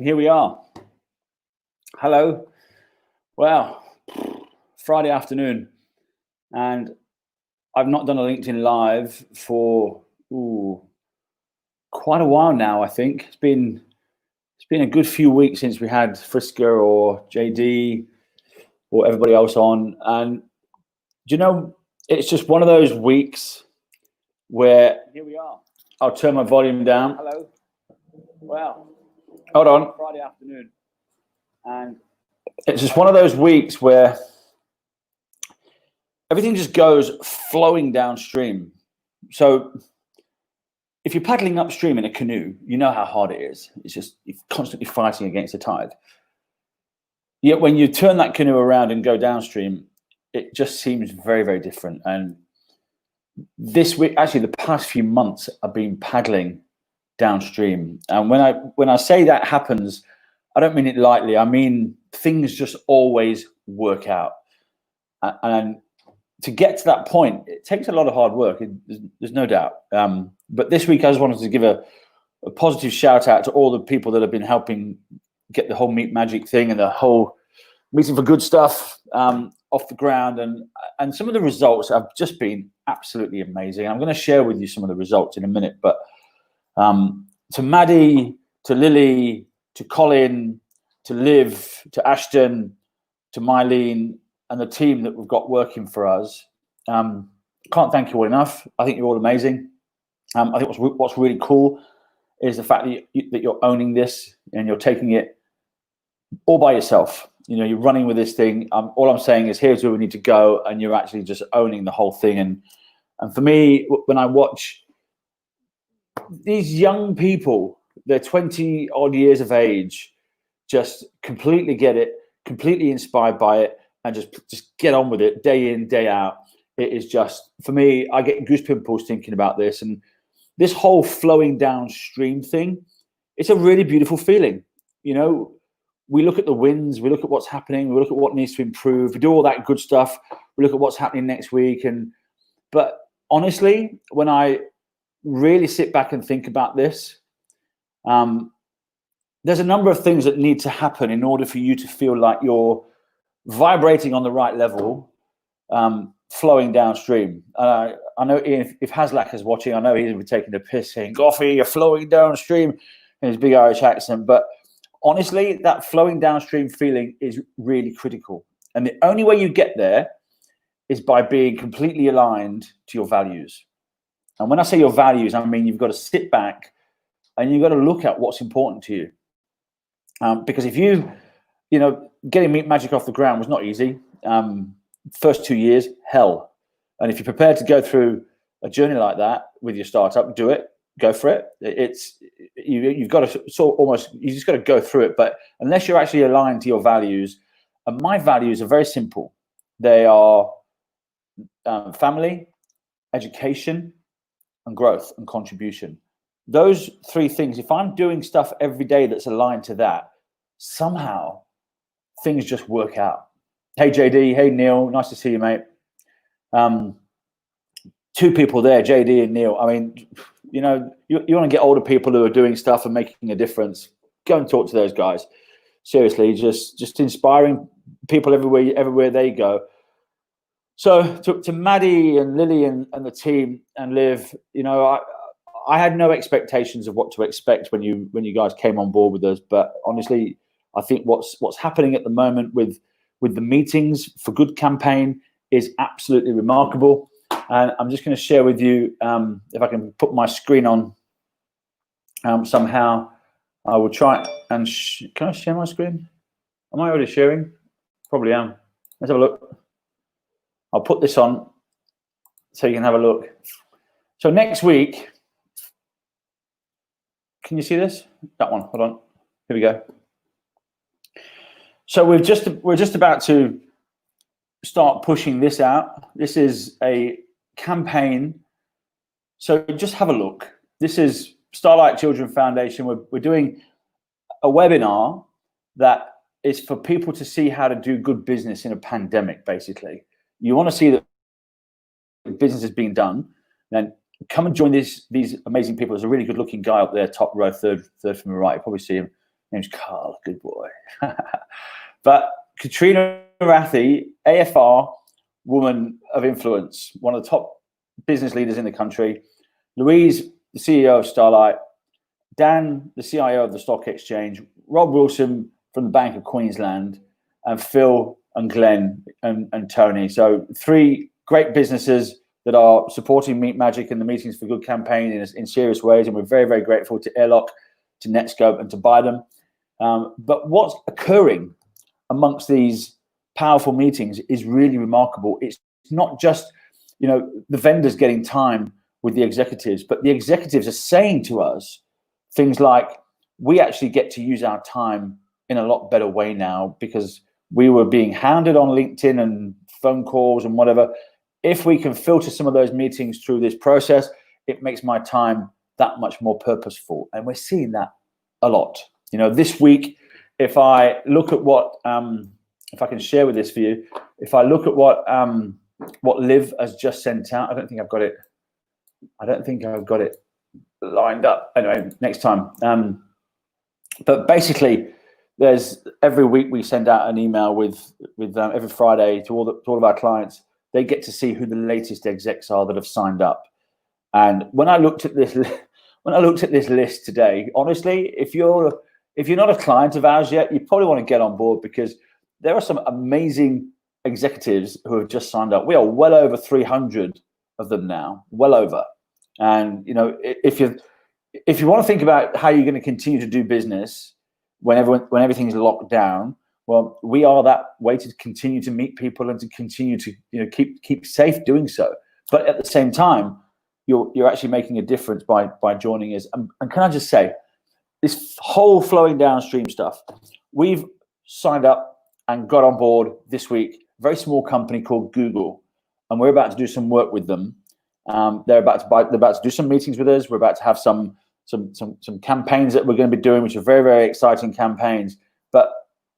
And here we are. Hello. Well, Friday afternoon, and I've not done a LinkedIn Live for quite a while now. I think it's been a good few weeks since we had Frisker or JD or everybody else on, and do you know, it's just one of those weeks where here we are. I'll turn my volume down. Hello. Well, hold on. Friday afternoon, and it's just one of those weeks where everything just goes flowing downstream. So if you're paddling upstream in a canoe, you know how hard it is. It's just you're constantly fighting against the tide. Yet when you turn that canoe around and go downstream, it just seems very, very different. And this week, actually, the past few months, I've been paddling downstream. And when I say that happens, I don't mean it lightly. I mean things just always work out. And to get to that point, it takes a lot of hard work. There's no doubt. But this week, I just wanted to give a positive shout out to all the people that have been helping get the whole Meet Magic thing and the whole Meeting for Good stuff off the ground. And some of the results have just been absolutely amazing. I'm going to share with you some of the results in a minute. But to Maddie, to Lily, to Colin, to Liv, to Ashton, to Mylene, and the team that we've got working for us, can't thank you all enough. I think you're all amazing. I think what's really cool is the fact that you're owning this and you're taking it all by yourself. You know, you're running with this thing. All I'm saying is here's where we need to go, and you're actually just owning the whole thing. And for me, when I watch these young people, they're 20 odd years of age, just completely get it, completely inspired by it, and just get on with it day in, day out. It is just, for me, I get goose pimples thinking about this. And this whole flowing downstream thing, it's a really beautiful feeling. You know, we look at the wins, we look at what's happening, we look at what needs to improve, we do all that good stuff, we look at what's happening next week. But honestly, when I really sit back and think about this, there's a number of things that need to happen in order for you to feel like you're vibrating on the right level, flowing downstream. I know Ian, if Haslak is watching, I know he's been taking the piss saying, Goffy, you're flowing downstream in his big Irish accent. But honestly, that flowing downstream feeling is really critical. And the only way you get there is by being completely aligned to your values. And when I say your values, I mean you've got to sit back and you've got to look at what's important to you. Because if you know, getting Meet Magic off the ground was not easy. First 2 years, hell. And if you're prepared to go through a journey like that with your startup, do it, go for it. You've got to you just got to go through it. But unless you're actually aligned to your values, and my values are very simple. They are family, education, and growth and contribution. Those three things, if I'm doing stuff every day that's aligned to that, somehow things just work out. Hey, JD. Hey, Neil. Nice to see you, mate. Two people there, JD and Neil. I mean, you know, you want to get older people who are doing stuff and making a difference. Go and talk to those guys. Seriously, just inspiring people everywhere they go. So to Maddie and Lily and the team and Liv, you know, I had no expectations of what to expect when you guys came on board with us. But honestly, I think what's happening at the moment with the Meetings for Good campaign is absolutely remarkable. And I'm just going to share with you, if I can put my screen on somehow, I will try and can I share my screen? Am I already sharing? Probably am. Let's have a look. I'll put this on so you can have a look. So next week, can you see this? That one. Hold on. Here we go. So we're just about to start pushing this out. This is a campaign. So just have a look. This is Starlight Children Foundation. We're doing a webinar that is for people to see how to do good business in a pandemic, basically. You want to see that business is being done, then come and join these amazing people. There's a really good looking guy up there, top row, third from the right. You probably see him. Name's Carl, good boy. But Katrina Rathie, AFR, woman of influence, one of the top business leaders in the country. Louise, the CEO of Starlight. Dan, the CIO of the Stock Exchange. Rob Wilson from the Bank of Queensland. And Phil and Glenn and Tony. So 3 great businesses that are supporting Meet Magic and the Meetings for Good campaign in serious ways. And we're very, very grateful to Airlock, to Netscope, and to Biden. But what's occurring amongst these powerful meetings is really remarkable. It's not just, the vendors getting time with the executives, but the executives are saying to us things like, we actually get to use our time in a lot better way now because we were being hounded on LinkedIn and phone calls and whatever. If we can filter some of those meetings through this process, it makes my time that much more purposeful. And we're seeing that a lot. This week, if I look at what, if I can share with this for you, if I look at what Liv has just sent out, I don't think I've got it lined up. Anyway, next time. But basically, there's every week we send out an email with every Friday to all of our clients. They get to see who the latest execs are that have signed up. And when I looked at this list today, honestly, if you're not a client of ours yet, you probably want to get on board because there are some amazing executives who have just signed up. We are well over 300 of them now, well over. And if you want to think about how you're going to continue to do business when everything's locked down, well, we are that way to continue to meet people and to continue to keep safe doing so. But at the same time, you're actually making a difference by joining us. And can I just say, this whole flowing downstream stuff, we've signed up and got on board this week a very small company called Google, and we're about to do some work with them. They're about to do some meetings with us. We're about to have some campaigns that we're going to be doing, which are very, very exciting campaigns. But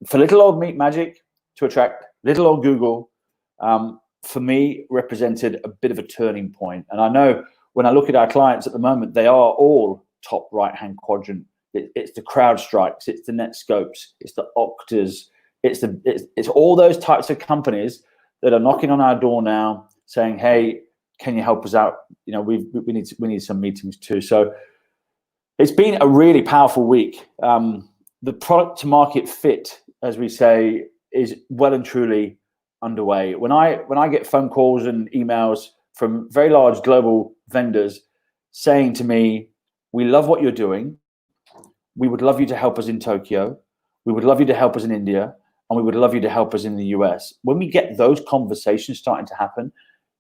for little old Meet Magic to attract little old Google, for me, represented a bit of a turning point. And I know when I look at our clients at the moment, they are all top right-hand quadrant. It's the CrowdStrikes, it's the Netscopes, it's the Oktas, it's all those types of companies that are knocking on our door now, saying, "Hey, can you help us out? We need some meetings too." So it's been a really powerful week. The product to market fit, as we say, is well and truly underway. When I get phone calls and emails from very large global vendors saying to me, "We love what you're doing. We would love you to help us in Tokyo. We would love you to help us in India. And we would love you to help us in the US." When we get those conversations starting to happen,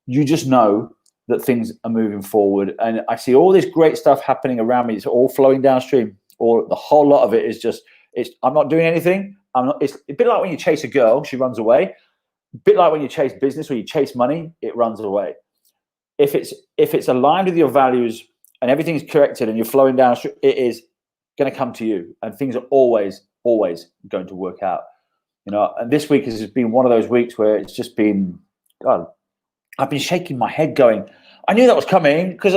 you just know that things are moving forward. And I see all this great stuff happening around me. It's all flowing downstream, or the whole lot of it is just, I'm not doing anything. It's a bit like when you chase a girl, she runs away. A bit like when you chase business or you chase money, it runs away. If it's aligned with your values and everything's corrected and you're flowing downstream, it is going to come to you, and things are always going to work out. And this week has been one of those weeks where it's just been, God, I've been shaking my head going, I knew that was coming, because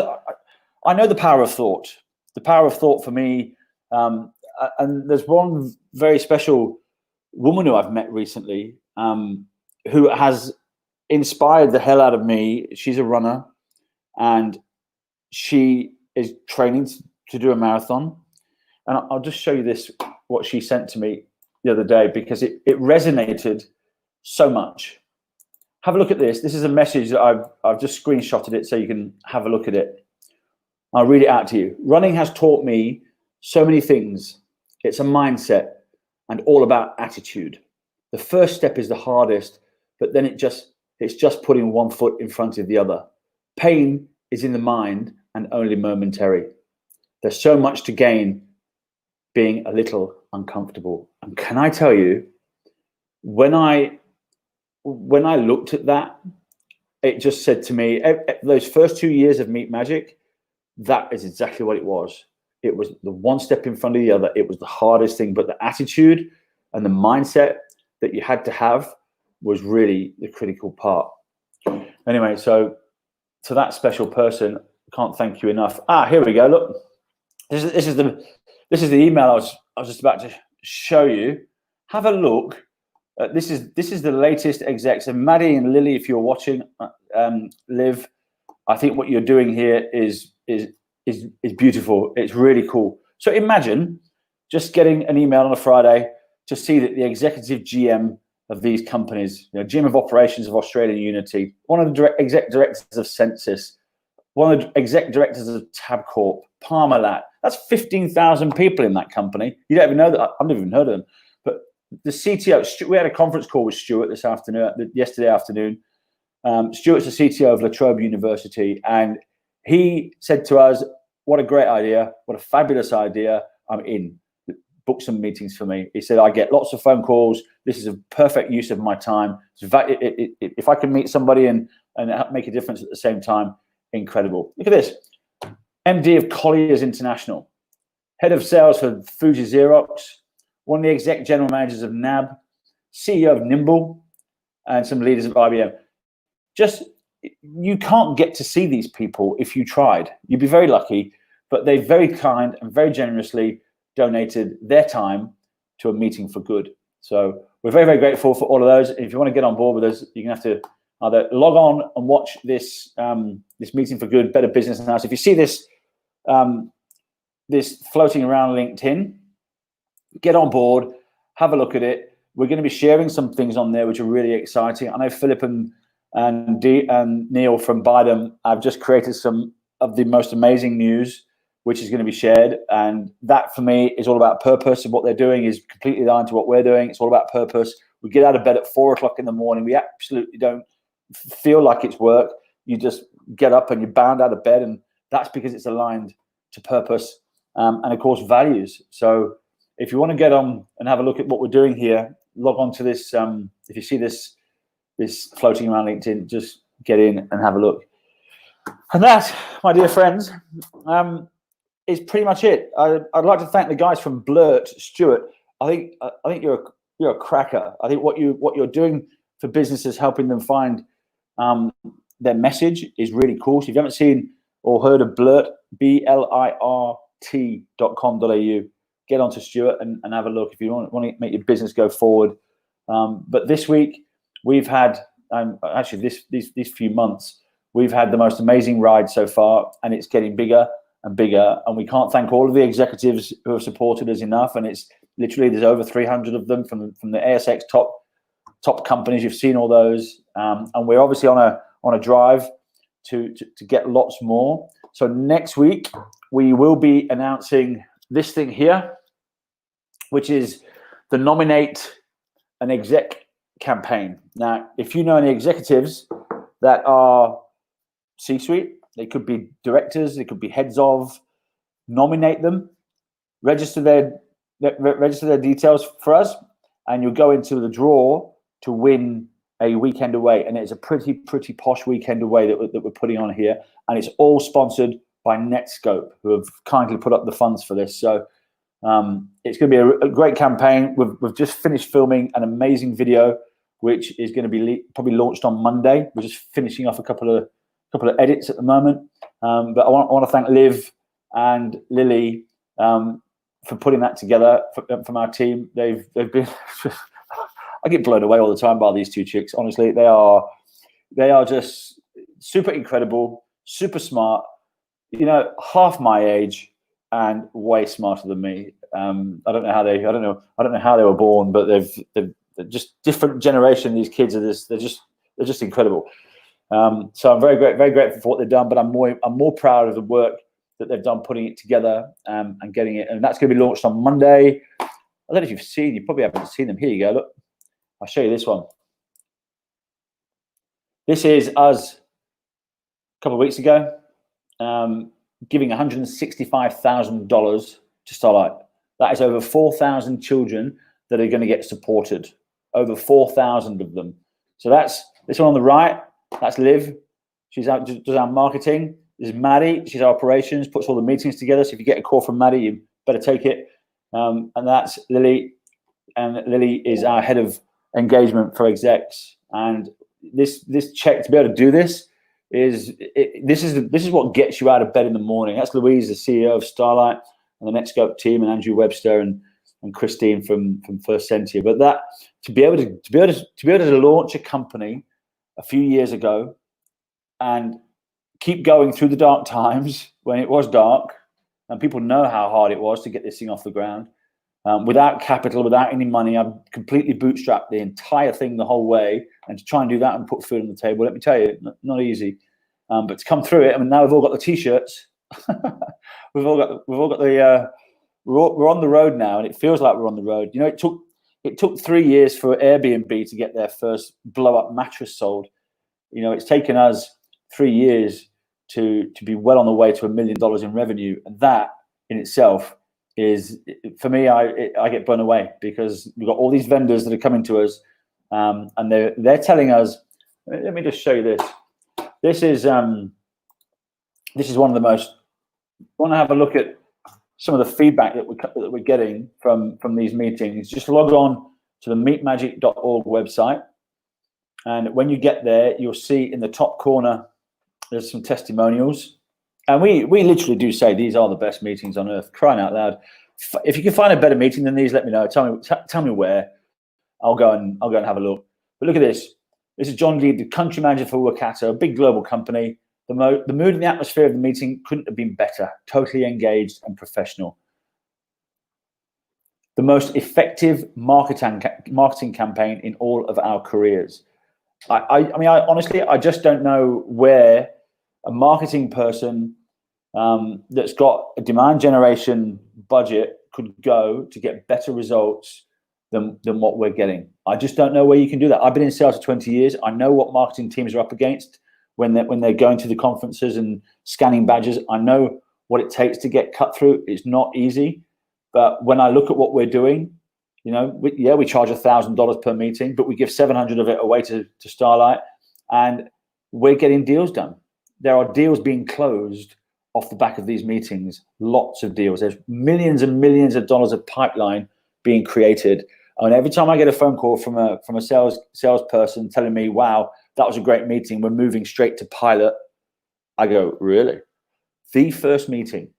I know the power of thought. The power of thought for me, and there's one very special woman who I've met recently, who has inspired the hell out of me. She's a runner, and she is training to do a marathon. And I'll just show you this, what she sent to me the other day, because it resonated so much. Have a look at this. This is a message that I've just screenshotted it so you can have a look at it. I'll read it out to you. "Running has taught me so many things. It's a mindset and all about attitude. The first step is the hardest, but then it's just putting one foot in front of the other. Pain is in the mind and only momentary. There's so much to gain being a little uncomfortable." And can I tell you, when I looked at that, it just said to me, those first 2 years of Meet Magic, that is exactly what it was. It was the one step in front of the other. It was the hardest thing, but the attitude and the mindset that you had to have was really the critical part. Anyway, so to that special person, I can't thank you enough. Here we go. Look, this is the email I was just about to show you. Have a look. This is the latest execs. And Maddie and Lily, if you're watching, Liv, I think what you're doing here is beautiful. It's really cool. So imagine just getting an email on a Friday to see that the executive GM of these companies, GM of operations of Australian Unity, one of the exec directors of Census, one of the exec directors of Tabcorp, Parmalat. That's 15,000 people in that company. You don't even know that. I've never even heard of them. But the CTO, we had a conference call with Stuart yesterday afternoon. Stuart's the CTO of La Trobe University, and he said to us, "What a great idea! What a fabulous idea! I'm in. Book some meetings for me." He said, "I get lots of phone calls. This is a perfect use of my time. If I can meet somebody and make a difference at the same time, incredible." Look at this. MD of Colliers International, head of sales for Fuji Xerox, one of the exec general managers of NAB, CEO of Nimble, and some leaders of IBM. You can't get to see these people if you tried. You'd be very lucky, but they very kind and very generously donated their time to a meeting for good. So we're very, very grateful for all of those. If you want to get on board with us, you're going to have to either log on and watch this this meeting for good, Better Business Now. So if you see this this floating around LinkedIn, get on board, have a look at it. We're going to be sharing some things on there which are really exciting. I know Philip and Neil from Biden have just created some of the most amazing news, which is going to be shared. And that, for me, is all about purpose. And what they're doing is completely aligned to what we're doing. It's all about purpose. We get out of bed at 4 o'clock in the morning. We absolutely don't feel like it's work. You just get up and you're bound out of bed. And that's because it's aligned to purpose and, of course, values. So if you want to get on and have a look at what we're doing here, log on to this. If you see this floating around LinkedIn, just get in and have a look. And that, my dear friends, is pretty much it. I'd like to thank the guys from Blurt, Stuart. I think you're a cracker. I think what you're doing for businesses, helping them find their message, is really cool. So if you haven't seen or heard of Blurt, BLIRT.com.au, get onto Stuart and have a look if you want to make your business go forward. But this week we've had, actually these few months, we've had the most amazing ride so far, and it's getting bigger and bigger. And we can't thank all of the executives who have supported us enough. And it's literally, there's over 300 of them from the ASX top companies. You've seen all those, and we're obviously on a drive to get lots more. So next week we will be announcing this thing here, which is the Nominate an Exec campaign. Now, if you know any executives that are C-suite, they could be directors, they could be heads of, nominate them, register their details for us, and you'll go into the draw to win a weekend away. And it's a pretty posh weekend away that we're putting on here, and it's all sponsored by Netscope, who have kindly put up the funds for this. So it's going to be a great campaign. We've just finished filming an amazing video, which is going to be probably launched on Monday. We're just finishing off a couple of edits at the moment. But I want to thank Liv and Lily for putting that together from our team. They've been I get blown away all the time by these two chicks. Honestly, they are just super incredible, super smart. Half my age and way smarter than me. I don't know how they were born, but they're just different generation. These kids they're just incredible. So I'm very grateful for what they've done, but I'm more proud of the work that they've done putting it together and getting it. And that's going to be launched on Monday. I don't know if you probably haven't seen them. Here you go. Look, I'll show you this one. This is us a couple of weeks ago, giving $165,000 to Starlight. That is over 4,000 children that are going to get supported. Over 4,000 of them. So that's this one on the right. That's Liv. She's out, does our marketing. This is Maddie. She's our operations, puts all the meetings together. So if you get a call from Maddie, you better take it. And that's Lily. And Lily is our head of engagement for execs. And this check, to be able to do this, this is what gets you out of bed in the morning. That's Louise, the CEO of Starlight, and the Netscope team, and Andrew Webster and and Christine from First Sentia. But that to be able to launch a company a few years ago and keep going through the dark times when it was dark, and people know how hard it was to get this thing off the ground. Without capital, without any money, I've completely bootstrapped the entire thing the whole way, and to try and do that and put food on the table, let me tell you, not easy. But to come through it, I mean, now we've all got the t-shirts. we've all got the. We're on the road now, and it feels like we're on the road. You know, it took 3 years for Airbnb to get their first blow-up mattress sold. You know, it's taken us 3 years to be well on the way to $1 million in revenue, and that in itself is, for me, I get blown away, because we've got all these vendors that are coming to us, and they're telling us. Let me just show you this. This is one of the most. Want to have a look at some of the feedback that we're getting from these meetings. Just log on to the meetmagic.org website, and when you get there, you'll see in the top corner there's some testimonials, and we literally do say these are the best meetings on earth. Crying out loud! If you can find a better meeting than these, let me know. Tell me where. I'll go and have a look. But look at this. This is John Lee, the country manager for Wakato, a big global company. The mood and the atmosphere of the meeting couldn't have been better. Totally engaged and professional. The most effective marketing campaign in all of our careers. I mean, honestly, I just don't know where a marketing person that's got a demand generation budget could go to get better results than what we're getting. I just don't know where you can do that. I've been in sales for 20 years. I know what marketing teams are up against when they're going to the conferences and scanning badges. I know what it takes to get cut through. It's not easy. But when I look at what we're doing, you know, we charge $1,000 per meeting, but we give 700 of it away to Starlight, and we're getting deals done. There are deals being closed off the back of these meetings. Lots of deals. There's millions and millions of dollars of pipeline being created. And every time I get a phone call from a salesperson telling me, "Wow, that was a great meeting, we're moving straight to pilot," I go, "Really?" The first meeting,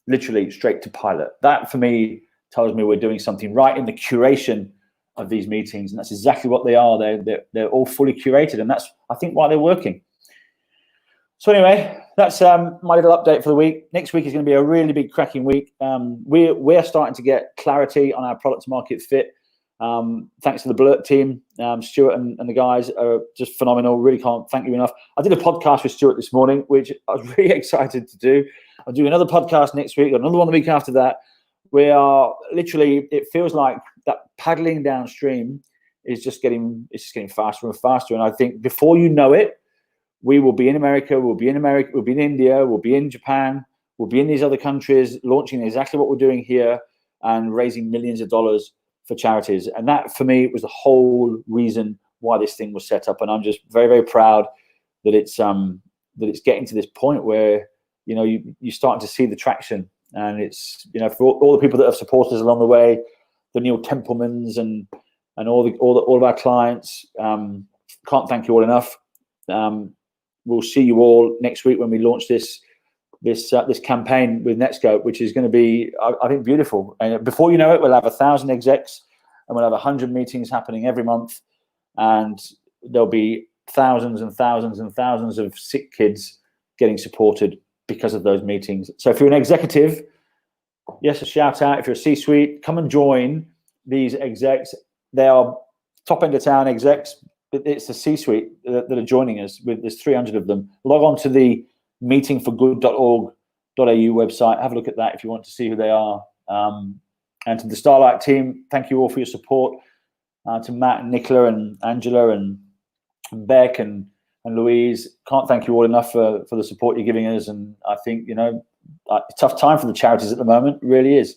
literally straight to pilot. That for me tells me we're doing something right in the curation of these meetings, and that's exactly what they are. They're all fully curated, and that's, I think, why they're working. So anyway, that's my little update for the week. Next week is going to be a really big, cracking week. We're starting to get clarity on our product market fit. Thanks to the Blurt team. Stuart and the guys are just phenomenal. Really can't thank you enough. I did a podcast with Stuart this morning, which I was really excited to do. I'll do another podcast next week, another one the week after that. We are literally, it feels like that paddling downstream is just getting faster and faster. And I think before you know it, we will be in America, we'll be in India, we'll be in Japan, we'll be in these other countries, launching exactly what we're doing here and raising millions of dollars for charities. And that, for me, was the whole reason why this thing was set up. And I'm just very, very proud that it's getting to this point where, you know, you're starting to see the traction. And it's, you know, for all the people that have supported us along the way, the Neil Templemans and all of our clients, can't thank you all enough. We'll see you all next week when we launch this campaign with Netscope, which is going to be, I think, beautiful. And before you know it, we'll have 1,000 execs, and we'll have 100 meetings happening every month, and there'll be thousands and thousands and thousands of sick kids getting supported because of those meetings. So if you're an executive, yes, a shout out. If you're a C-suite, come and join these execs. They are top end of town execs. It's the C-suite that are joining us. There's 300 of them. Log on to the meetingforgood.org.au website. Have a look at that if you want to see who they are. And to the Starlight team, thank you all for your support. To Matt and Nicola and Angela and Beck and Louise, can't thank you all enough for the support you're giving us. And I think, you know, a tough time for the charities at the moment. It really is.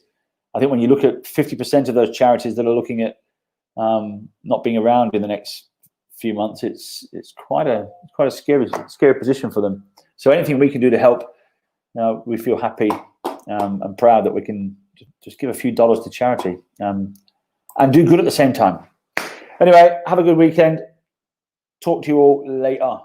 I think when you look at 50% of those charities that are looking at not being around in the next few months, it's quite a scary position for them. So anything we can do to help, we feel happy and proud that we can just give a few dollars to charity and do good at the same time. Anyway, have a good weekend. Talk to you all later.